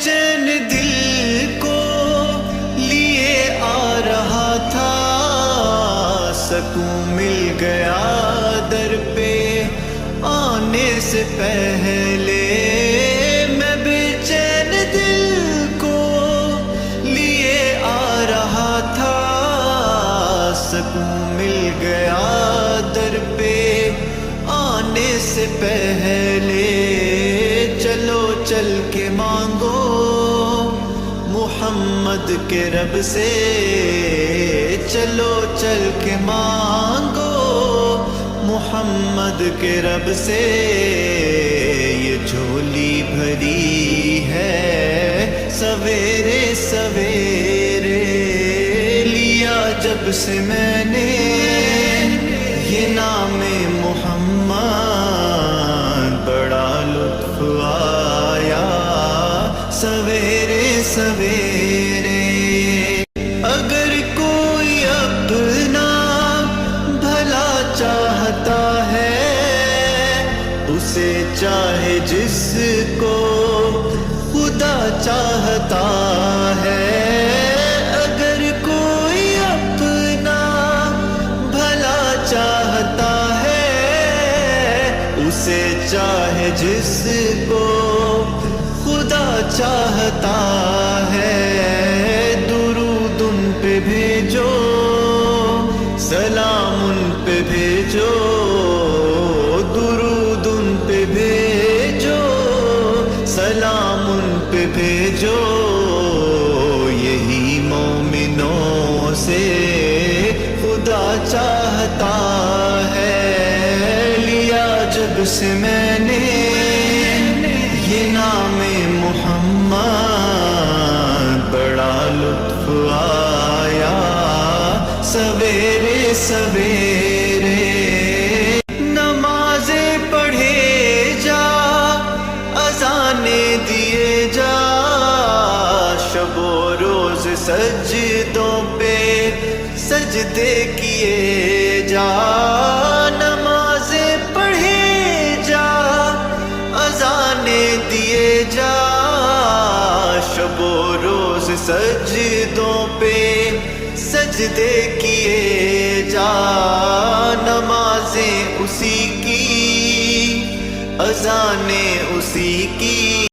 چین دل کو لیے آ رہا تھا، سکون مل گیا در پہ آنے سے پہلے۔ میں بے چین دل کو لیے آ رہا تھا، سکون مل گیا در پہ آنے سے پہلے۔ چلو چل کے مانگو محمد کے رب سے، چلو چل کے مانگو محمد کے رب سے۔ یہ جھولی بھری ہے سویرے سویرے، لیا جب سے میں نے یہ نام محمد، بڑا لطف آیا سویرے سویرے۔ اگر کوئی اپنا بھلا چاہتا ہے، اسے چاہے جس کو خدا چاہتا ہے۔ اگر کوئی اپنا بھلا چاہتا ہے، اسے چاہے جس کو خدا چاہتا ہے۔ درود ان پہ بھیجو، سلام ان پہ بھیجو، درود ان پہ بھیجو، سلام ان پہ بھیجو۔ یہی مومنوں سے خدا چاہتا ہے۔ لیا جب سے میں نے یہ نام محمد، بڑا لطف آیا سویرے سویرے۔ نمازیں پڑھے جا، اذانیں دیے جا، شب و روز سجدوں پہ سجدے کیے جا۔ نمازیں پڑھے جا، اذانیں دیے جا، شب و روز سجدوں پہ سجدے کیے جا۔ نمازیں اسی کی، اذانیں اسی کی۔